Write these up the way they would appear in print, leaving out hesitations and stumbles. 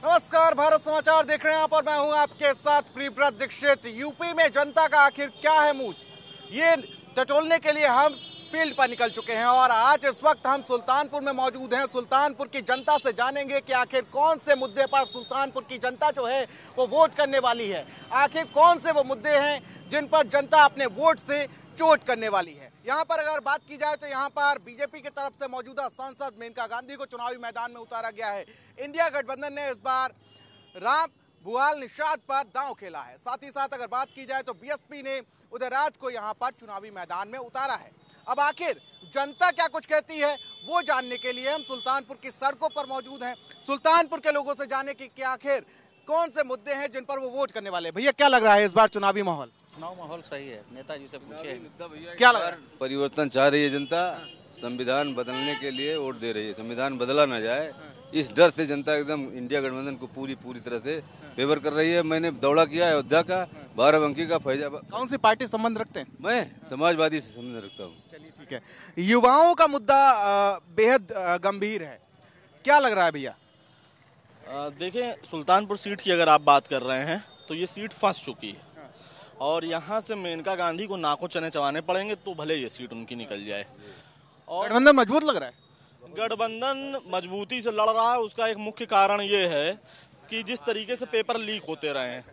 नमस्कार, भारत समाचार देख रहे हैं आप और मैं हूं आपके साथ प्रियव्रत दीक्षित। यूपी में जनता का आखिर क्या है मूंझ, ये टटोलने के लिए हम फील्ड पर निकल चुके हैं और आज इस वक्त हम सुल्तानपुर में मौजूद हैं। सुल्तानपुर की जनता से जानेंगे कि आखिर कौन से मुद्दे पर सुल्तानपुर की जनता जो है वो वोट करने वाली है। आखिर कौन से वो मुद्दे हैं जिन पर जनता अपने वोट से चोट करने वाली है। यहाँ पर अगर बात की जाए तो यहाँ पर बीजेपी की तरफ से मौजूदा सांसद मेनका गांधी को चुनावी मैदान में उतारा गया है। इंडिया गठबंधन ने इस बार राम भुआल निषाद पर दांव खेला है। साथ ही साथ अगर बात की जाए तो बीएसपी ने उदयराज को यहाँ पर चुनावी मैदान में उतारा है। अब आखिर जनता क्या कुछ कहती है वो जानने के लिए हम सुल्तानपुर की सड़कों पर मौजूद हैं। सुल्तानपुर के लोगों से जाने की आखिर कौन से मुद्दे हैं जिन पर वो वोट करने वाले। भैया क्या लग रहा है इस बार चुनावी माहौल? चुनाव माहौल सही है, नेताजी से पूछे क्या लग रहा है? परिवर्तन चाह रही है जनता, संविधान बदलने के लिए वोट दे रही है। संविधान बदला ना जाए इस डर से जनता एकदम इंडिया गठबंधन को पूरी तरह से फेवर कर रही है। मैंने दौड़ा किया अयोध्या का, बाराबंकी का, फैजाबाद। कौन सी पार्टी संबंध रखते हैं? मैं समाजवादी से संबंध रखता हूँ। चलिए ठीक है। युवाओं का मुद्दा बेहद गंभीर है, क्या लग रहा है भैया? देखें, सुल्तानपुर सीट की अगर आप बात कर रहे हैं तो ये सीट फंस चुकी है और यहाँ से मेनका गांधी को नाकों चने चबाने पड़ेंगे तो भले ये सीट उनकी निकल जाए। और गठबंधन मजबूत लग रहा है? गठबंधन मजबूती से लड़ रहा है, उसका एक मुख्य कारण ये है कि जिस तरीके से पेपर लीक होते रहे हैं,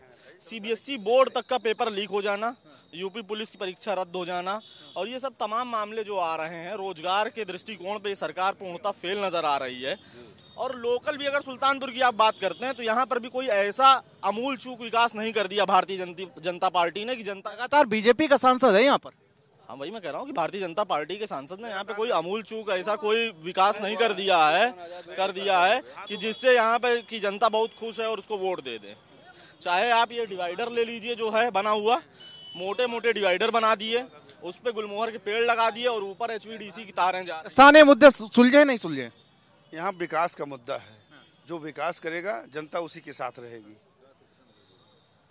सीबीएसई बोर्ड तक का पेपर लीक हो जाना, यूपी पुलिस की परीक्षा रद्द हो जाना और ये सब तमाम मामले जो आ रहे हैं, रोजगार के दृष्टिकोण पे सरकार पूर्णतः फेल नजर आ रही है। और लोकल भी अगर सुल्तानपुर की आप बात करते हैं तो यहाँ पर भी कोई ऐसा अमूल चूक विकास नहीं कर दिया भारतीय जनता पार्टी ने कि जनता लगातार बीजेपी का सांसद है यहाँ पर। हाँ, वही मैं कह रहा हूँ कि भारतीय जनता पार्टी के सांसद ने यहाँ पे कोई अमूल चूक ऐसा कोई विकास नहीं कर दिया है कि जिससे यहाँ पे की जनता बहुत खुश है और उसको वोट दे दे। चाहे आप ये डिवाइडर ले लीजिए जो है बना हुआ, मोटे मोटे डिवाइडर बना दिए, उस पे गुलमोहर के पेड़ लगा दिए और ऊपर एचवीडीसी की तारें जा रही। स्थानीय मुद्दे सुलझे नहीं सुलझे? यहाँ विकास का मुद्दा है, जो विकास करेगा जनता उसी के साथ रहेगी।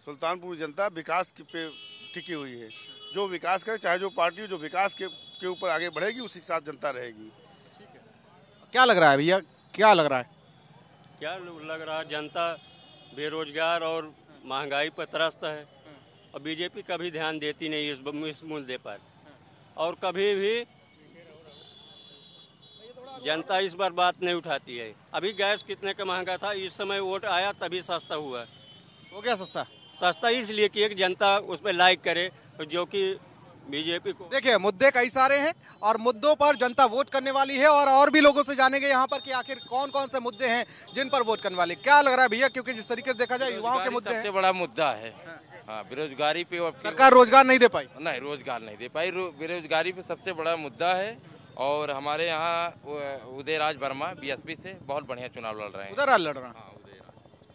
सुल्तानपुर जनता विकास पे टिकी हुई है, जो विकास करे, चाहे जो पार्टी जो विकास के ऊपर आगे बढ़ेगी उसी के साथ जनता रहेगी। क्या लग रहा है भैया, क्या लग रहा है? क्या लग रहा है, जनता बेरोजगार और महंगाई पर त्रस्त है और बीजेपी कभी ध्यान देती नहीं इस मुद्दे पर और कभी भी जनता इस बार बात नहीं उठाती है। अभी गैस कितने का महंगा था, इस समय वोट आया तभी सस्ता हुआ। हो गया सस्ता? सस्ता इसलिए कि एक जनता उस पर लाइक करे, जो कि बीजेपी को। देखिए, मुद्दे कई सारे हैं और मुद्दों पर जनता वोट करने वाली है और भी लोगों से जानेंगे यहाँ पर कि आखिर कौन कौन से मुद्दे हैं जिन पर वोट करने वाले। क्या लग रहा है भैया, क्योंकि जिस तरीके से देखा जाए युवाओं के मुद्दे सबसे बड़ा मुद्दा है। हाँ, बेरोजगारी पे सरकार रोजगार नहीं दे पाई। नहीं, रोजगार नहीं दे पाई, बेरोजगारी पे सबसे बड़ा मुद्दा है। और हमारे यहाँ उदयराज वर्मा बीएसपी से बहुत बढ़िया चुनाव लड़ रहे हैं। उदयराज लड़ रहा है,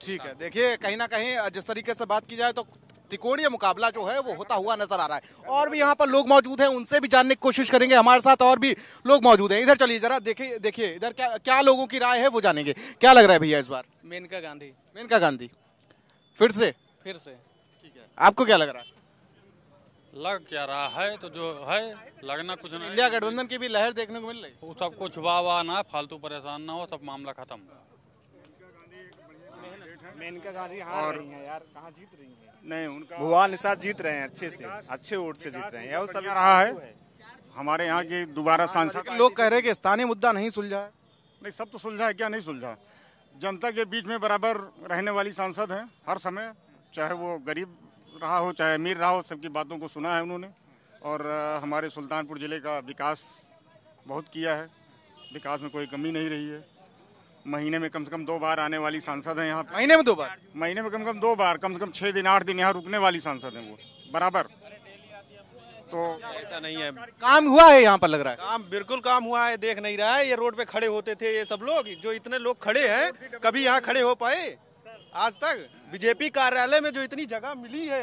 ठीक है। देखिए, कहीं ना कहीं जिस तरीके से बात की जाए तो त्रिकोणीय मुकाबला जो है वो होता हुआ नजर आ रहा है और भी यहाँ पर लोग मौजूद हैं, उनसे भी जानने की कोशिश करेंगे। हमारे साथ और भी लोग मौजूद हैं। इधर चलिए जरा, देखिए इधर क्या लोगों की राय है वो जानेंगे। क्या लग रहा है भैया इस बार? मेनका गांधी। मेनका गांधी फिर से? ठीक है। आपको क्या लग रहा है? लग क्या रहा है, तो जो है लगना कुछ नहीं। इंडिया गठबंधन की भी लहर देखने को मिल रही है। वो सब कुछ वाह ना, फालतू परेशान ना हो, सब मामला खत्म। मेनका गांधी हार रही हैं यार, कहाँ जीत रही हैं? नहीं, उनका भुआल निषाद जीत रहे हैं, अच्छे से अच्छे वोट से जीत रहे हैं। और सब रहा है हमारे यहाँ की दोबारा सांसद। लोग कह रहे हैं कि स्थानीय मुद्दा नहीं सुलझा है। नहीं, सब तो सुलझा है, क्या नहीं सुलझा। जनता के बीच में बराबर रहने वाली सांसद है हर समय, चाहे वो गरीब रहा हो चाहे अमीर रहा हो, सबकी बातों को सुना है उन्होंने। और हमारे सुल्तानपुर जिले का विकास बहुत किया है, विकास में कोई कमी नहीं रही है। महीने में कम से कम 2 बार आने वाली सांसद है यहाँ। महीने में 2 बार? महीने में कम से कम 2 बार, कम से कम 6 दिन 8 दिन यहाँ रुकने वाली सांसद है वो बराबर। तो ऐसा नहीं है, काम हुआ है यहाँ पर लग रहा है? काम बिल्कुल काम हुआ है, देख नहीं रहा है। ये रोड पे खड़े होते थे ये सब लोग, जो इतने लोग खड़े हैं, कभी यहाँ खड़े हो पाए आज तक? बीजेपी कार्यालय में जो इतनी जगह मिली है,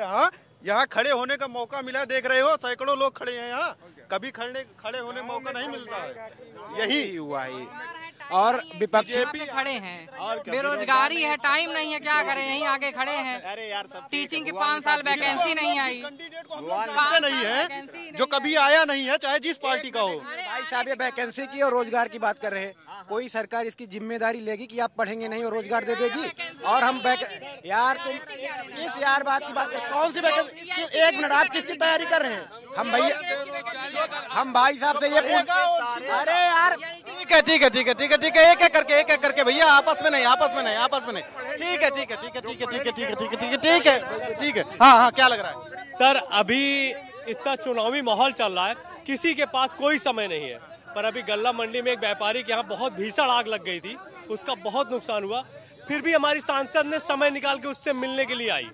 यहाँ खड़े होने का मौका मिला, देख रहे हो सैकड़ों लोग खड़े हैं यहाँ। कभी खड़े होने मौका नहीं मिलता है, यही हुआ है। और विपक्षी खड़े हैं और बेरोजगारी है, टाइम नहीं है, क्या करें, यहीं आगे खड़े हैं। अरे यार, सब टीचिंग की 5 साल वैकेंसी नहीं आई, नहीं है जो कभी आया नहीं है, चाहे जिस पार्टी का हो। भाई साहब, ये वैकेंसी की और रोजगार की बात कर रहे हैं, कोई सरकार इसकी जिम्मेदारी लेगी कि आप पढ़ेंगे नहीं और रोजगार दे देगी? और हम यार तुम इस यार बात की बात कर, कौन सी वैकेंसी? एक मिनट, आप किसकी तैयारी कर रहे हैं? हम भाई साहब से ये पूछ, अरे यार ठीक है ठीक है ठीक है ठीक है ठीक है, एक एक करके भैया, आपस में नहीं ठीक है ठीक है ठीक है ठीक है ठीक है ठीक है ठीक है ठीक है ठीक है ठीक है। हाँ, क्या लग रहा है सर? अभी इतना चुनावी माहौल चल रहा है, किसी के पास कोई समय नहीं है। पर अभी गल्ला मंडी में एक व्यापारी के यहाँ बहुत भीषण आग लग गई थी, उसका बहुत नुकसान हुआ। फिर भी हमारी सांसद ने समय निकाल के उससे मिलने के लिए आई।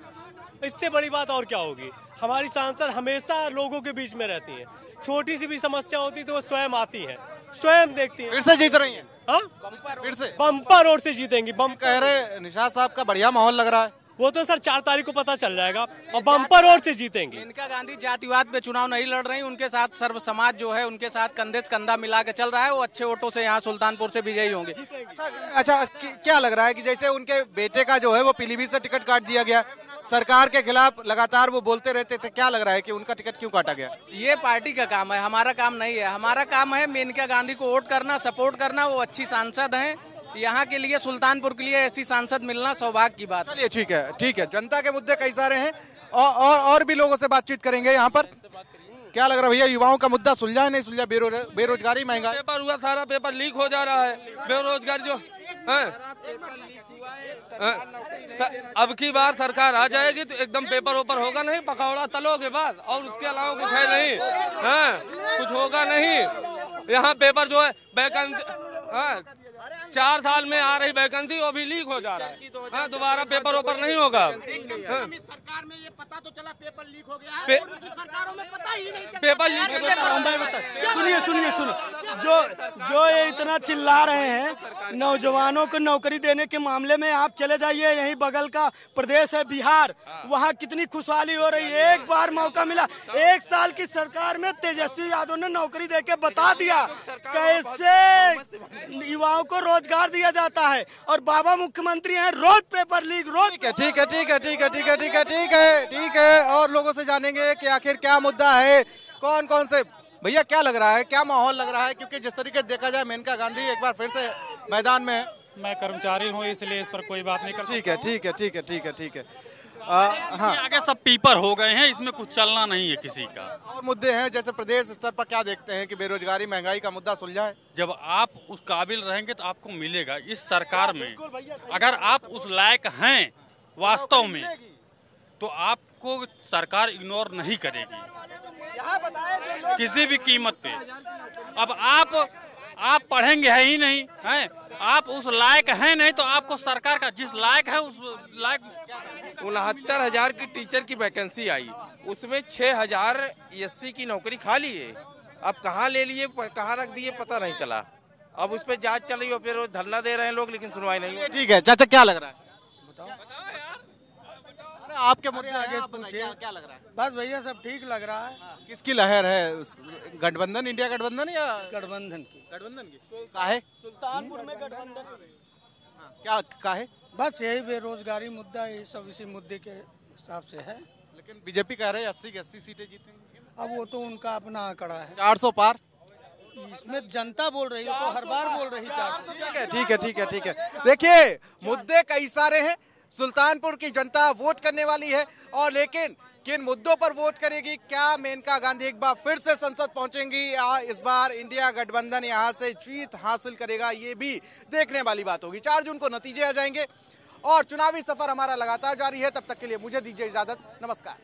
इससे बड़ी बात और क्या होगी? हमारी सांसद हमेशा लोगों के बीच में रहती हैं। छोटी सी भी समस्या होती तो वो स्वयं आती हैं, स्वयं देखती हैं। फिर से जीत रही हैं? हाँ, फिर से बम्पर रोड से जीतेंगी। कह रहे निशात साहब का बढ़िया माहौल लग रहा है। वो तो सर 4 तारीख को पता चल जाएगा, और बम्पर रोड से जीतेंगे। मेनका गांधी जातिवाद पे चुनाव नहीं लड़ रही, उनके साथ सर्व समाज जो है उनके साथ कंधे से कंधा मिला के चल रहा है। वो अच्छे वोटों से यहाँ सुल्तानपुर से विजयी होंगे। अच्छा, क्या लग रहा है कि जैसे उनके बेटे का जो है वो पीलीभीत से टिकट काट दिया गया, सरकार के खिलाफ लगातार वो बोलते रहते थे, क्या लग रहा है कि उनका टिकट क्यों काटा गया? ये पार्टी का काम है, हमारा काम नहीं है। हमारा काम है मेनका गांधी को वोट करना, सपोर्ट करना। वो अच्छी सांसद हैं, यहाँ के लिए, सुल्तानपुर के लिए ऐसी सांसद मिलना सौभाग्य की बात है। चलिए ठीक है। जनता के मुद्दे कई सारे हैं और भी लोगों से बातचीत करेंगे यहाँ पर। क्या लग रहा है भैया, युवाओं का मुद्दा सुलझा है नहीं सुलझा? बेरोजगारी, महंगाई, पेपर हुआ, सारा पेपर लीक हो जा रहा है। बेरोजगारी जो अब की बार सरकार आ जाएगी तो एकदम पेपर ऊपर होगा नहीं, पकौड़ा तलोगे बाद, और उसके अलावा कुछ है नहीं। कुछ होगा नहीं। यहाँ पेपर जो है वैकेंसी 4 साल में आ रही वैकेंसी, वो भी लीक हो जा रहा है। दोबारा पेपर ऊपर नहीं होगा। सरकार में ये पता तो चला पेपर लीक हो गया है, सरकारों में पता ही नहीं चला पेपर लीक। सुनिए, जो ये इतना चिल्ला रहे हैं नौजवानों को नौकरी देने के मामले में, आप चले जाइए, यही बगल का प्रदेश है बिहार, वहाँ कितनी खुशहाली हो रही है। एक बार मौका मिला, 1 साल की सरकार में तेजस्वी यादव ने नौकरी देके बता दिया कैसे युवाओं को रोजगार दिया जाता है, और बाबा मुख्यमंत्री हैं, रोज पेपर लीक, रोज। ठीक है। और लोगों से जानेंगे कि आखिर क्या मुद्दा है, कौन से। भैया क्या लग रहा है, क्या माहौल लग रहा है? क्योंकि जिस तरीके से देखा जाए मेनका गांधी एक बार फिर से मैदान में है। मैं कर्मचारी हूँ, इसलिए इस पर कोई बात नहीं कर सकता। ठीक है। हाँ, आगे सब पीपर हो गए हैं, इसमें कुछ चलना नहीं है किसी का। और मुद्दे हैं जैसे प्रदेश स्तर पर क्या देखते हैं कि बेरोजगारी, महंगाई का मुद्दा सुलझा है? जब आप उस काबिल रहेंगे तो आपको मिलेगा। इस सरकार में अगर आप उस लायक हैं वास्तव में, तो आपको सरकार इग्नोर नहीं करेगी किसी भी कीमत पे। अब आप पढ़ेंगे है ही नहीं, हैं? आप उस लायक हैं नहीं, तो आपको सरकार का जिस लायक है उस लायक। 69,000 की टीचर की वैकेंसी आई, उसमें 6,000 SC की नौकरी खाली है। अब कहाँ ले लिए, कहाँ रख दिए, पता नहीं चला। अब उस पर जांच चल रही है, फिर धरना दे रहे हैं लोग, लेकिन सुनवाई नहीं। ठीक है चाचा, क्या लग रहा है? आपके मुद्दे आगे क्या लग रहा है? बस भैया सब ठीक लग रहा है। किसकी लहर है? गठबंधन, इंडिया गठबंधन या गठबंधन की? काहे? सुल्तानपुर में गठबंधन। क्या काहे? बस यही बेरोजगारी मुद्दा, ये सब इसी मुद्दे के हिसाब से है। लेकिन बीजेपी कह रहे हैं 80 की 80 सीटें जीतेंगी। अब वो तो उनका अपना आंकड़ा है। 400 पार, इसमें जनता बोल रही है, तो हर बार बोल रही है। ठीक है। देखिए, मुद्दे कई सारे हैं। सुल्तानपुर की जनता वोट करने वाली है, और लेकिन किन मुद्दों पर वोट करेगी? क्या मेनका गांधी एक बार फिर से संसद पहुंचेंगी या इस बार इंडिया गठबंधन यहां से जीत हासिल करेगा? ये भी देखने वाली बात होगी। 4 जून को नतीजे आ जाएंगे और चुनावी सफर हमारा लगातार जारी है। तब तक के लिए मुझे दीजिए इजाजत, नमस्कार।